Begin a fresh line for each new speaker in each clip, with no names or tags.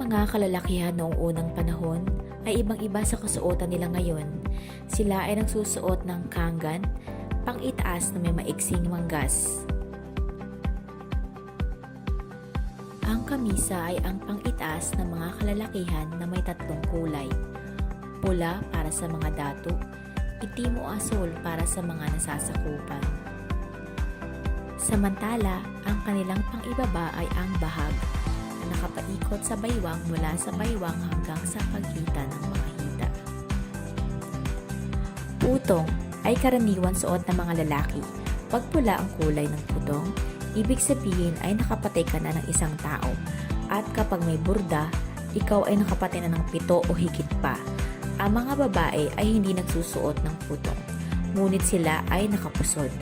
mga kalalakihan noong unang panahon ay ibang-iba sa kasuotan nila ngayon. Sila ay nagsusuot ng kanggan, pang-itaas na may maiksing manggas. Ang kamisa ay ang pang-itaas ng mga kalalakihan na may tatlong kulay. Pula para sa mga dato, itim o asul para sa mga nasasakupan. Samantala, ang kanilang pang-ibaba ay ang bahag na nakapaikot sa baywang mula sa baywang hanggang sa pagitan ng mga hita. Putong ay karaniwan suot ng mga lalaki. Pag pula ang kulay ng putong, ibig sabihin ay nakapatay ka na ng isang tao. At kapag may burda, ikaw ay nakapatay na ng 7 o higit pa. Ang mga babae ay hindi nagsusuot ng putong, ngunit sila ay nakapusod.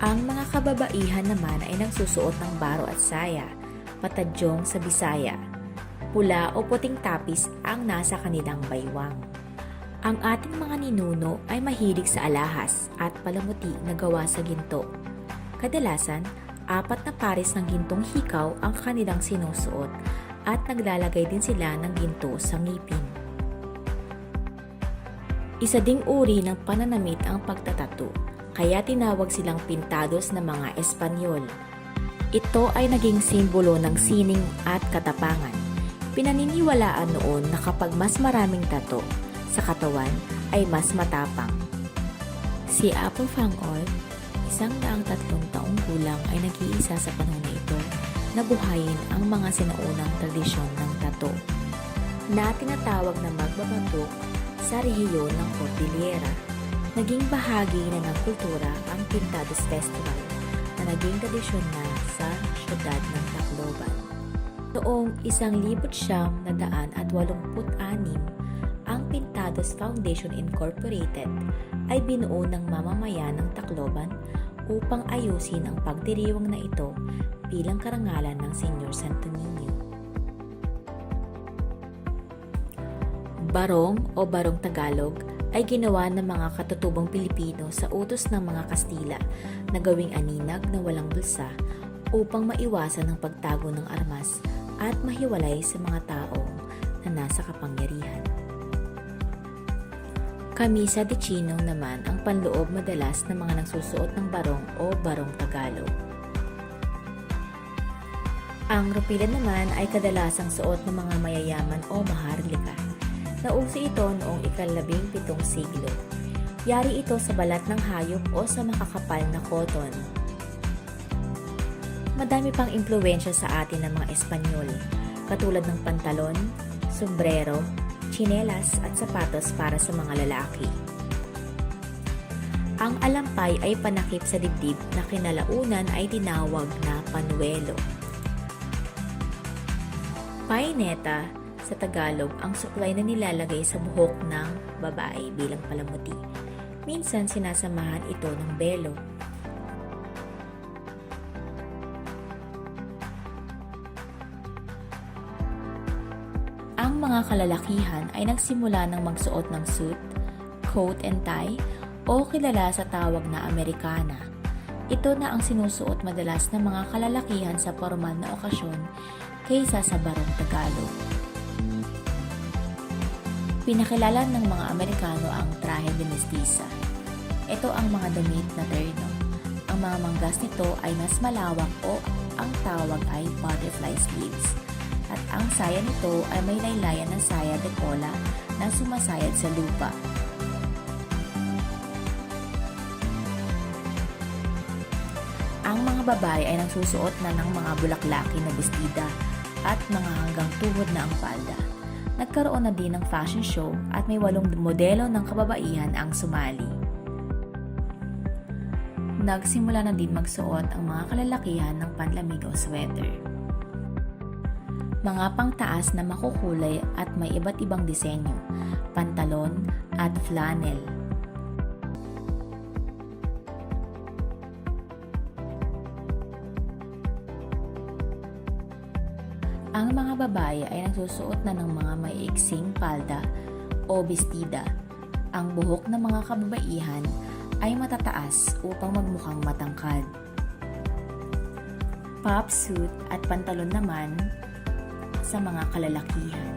Ang mga kababaihan naman ay nagsusuot ng baro at saya, patadyong sa Bisaya. Pula o puting tapis ang nasa kanilang baywang. Ang ating mga ninuno ay mahilig sa alahas at palamuti na gawa sa ginto. Kadalasan, 4 na pares ng gintong hikaw ang kanilang sinusuot at naglalagay din sila ng ginto sa ngipin. Isa ding uri ng pananamit ang pagtatato, kaya tinawag silang pintados na mga Espanyol. Ito ay naging simbolo ng sining at katapangan. Pinaniniwalaan noon na kapag mas maraming tato sa katawan ay mas matapang. Si Apo Fangol, 103 taong gulang ay nag-iisa sa panahon na ito na buhayin ang mga sinaunang tradisyon ng tato na tinatawag na magbabatok sa rehiyon ng Cordillera. Naging bahagi na ng kultura ang Pintados Festival na naging tradisyon na sa siyudad ng Tacloban. Noong 1986, ang Pintados Foundation Incorporated ay binuo ng mamamayan ng Tacloban upang ayusin ang pagdiriwang na ito bilang karangalan ng Senyor Santo Niño. Barong o Barong Tagalog ay ginawa ng mga katutubong Pilipino sa utos ng mga Kastila na gawing aninag na walang bulsa upang maiwasan ang pagtago ng armas at mahiwalay sa mga tao na nasa kapangyarihan. Kamisa de Chinong naman ang panloob madalas ng mga nagsusuot ng barong o Barong Tagalog. Ang rupilan naman ay kadalasang suot ng mga mayayaman o maharlika. Nauso ito noong ika-17 siglo. Yari ito sa balat ng hayop o sa makakapal na koton. Madami pang impluwensya sa atin ng mga Espanyol, katulad ng pantalon, sombrero, tsinelas at sapatos para sa mga lalaki. Ang alampay ay panakip sa dibdib na kinalaunan ay tinawag na panuelo. Paineta sa Tagalog ang suklay na nilalagay sa buhok ng babae bilang palamuti. Minsan sinasamahan ito ng belo. Ang mga kalalakihan ay nagsimula ng magsuot ng suit, coat and tie o kilala sa tawag na Americana. Ito na ang sinusuot madalas ng mga kalalakihan sa formal na okasyon kaysa sa Barong Tagalog. Pinakilala ng mga Amerikano ang traje de mestiza. Ito ang mga damit na terno. Ang mga manggas nito ay mas malawak o ang tawag ay butterfly sleeves. At ang saya nito ay may laylayan ng saya de cola na sumasayad sa lupa. Ang mga babae ay nagsusuot na ng mga bulaklaki na bestida at mga hanggang tuhod na ang palda. Nagkaroon na din ng fashion show at may 8 modelo ng kababaihan ang sumali. Nagsimula na din magsuot ang mga kalalakihan ng panlamig o sweater. Mga pangtaas na makukulay at may iba't ibang disenyo, pantalon at flannel. Ang mga babae ay nagsusuot na ng mga maiiksing palda o bestida. Ang buhok ng mga kababaihan ay matataas upang magmukhang matangkad. pop suit at pantalon naman sa mga kalalakihan.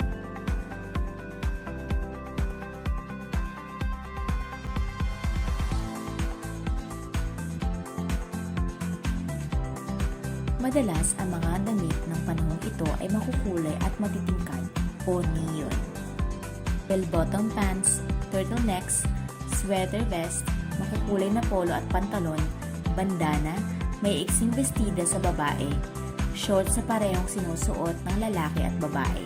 Madalas, ang mga damit ng panahong ito ay makukulay at matitingkad o neon. Bell-bottom pants, turtlenecks, sweater vest, makukulay na polo at pantalon, bandana, may iksing bestida sa babae, shorts sa parehong sinusuot ng lalaki at babae,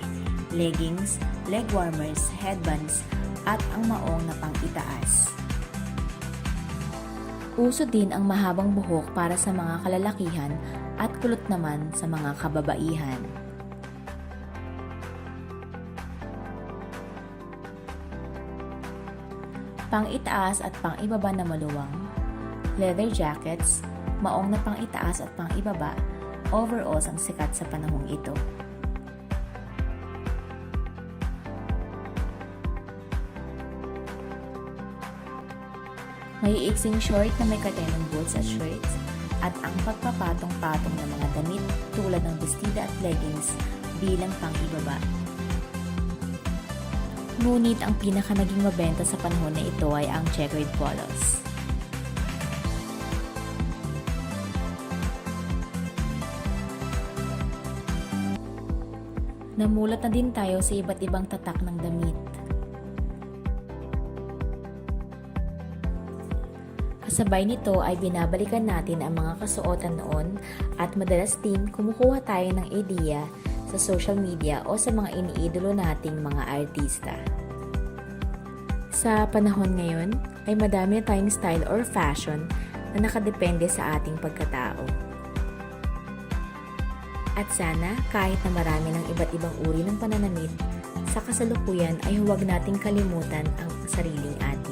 leggings, leg warmers, headbands, at ang maong na pang-itaas. Uso din ang mahabang buhok para sa mga kalalakihan at kulot naman sa mga kababaihan. Pang-itaas at pang-ibaba na maluwang, leather jackets, maong na pang-itaas at pang-ibaba, overalls ang sikat sa panahong ito. May iiksing short na may katenong boots at shirts, at ang pagpapatong-patong ng mga damit tulad ng bestida at leggings bilang pang-ibaba. Ngunit ang pinaka naging mabenta sa panahon na ito ay ang checkered polos. Namulat na din tayo sa iba't ibang tatak ng damit. Kasabay nito ay binabalikan natin ang mga kasuotan noon at madalas din kumukuha tayo ng ideya sa social media o sa mga iniidolo nating mga artista. Sa panahon ngayon ay madami na tayong style or fashion na nakadepende sa ating pagkatao. At sana kahit na marami ng iba't ibang uri ng pananamit, sa kasalukuyan ay huwag nating kalimutan ang sariling atin.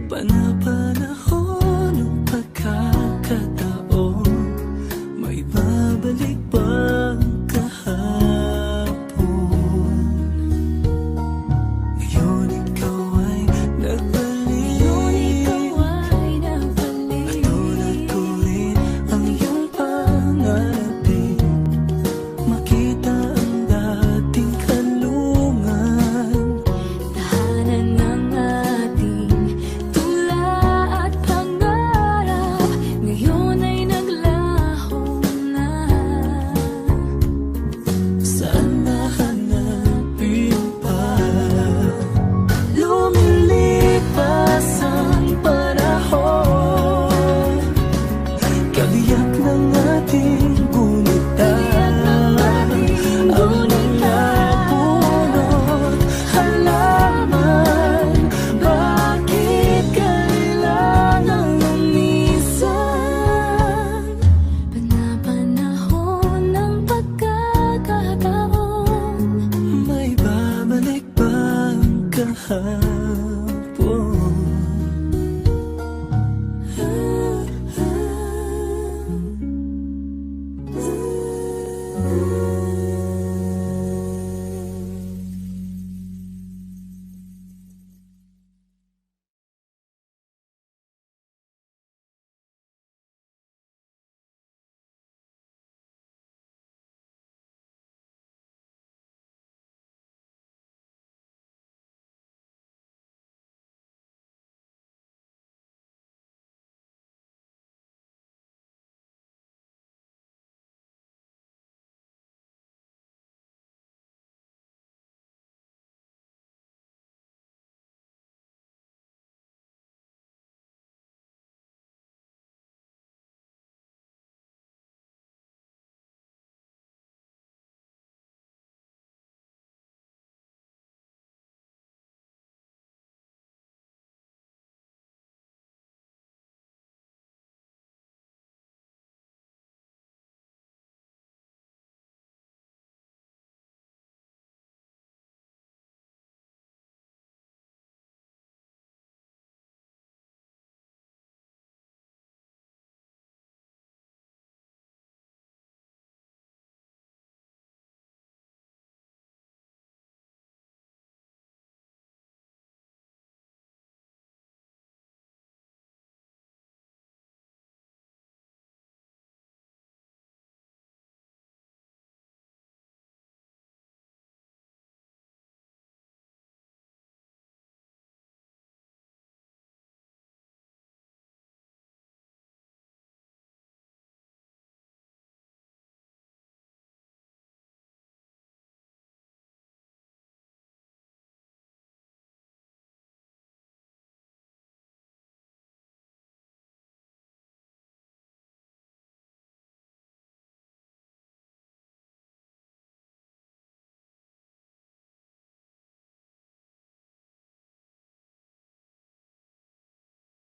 Panapa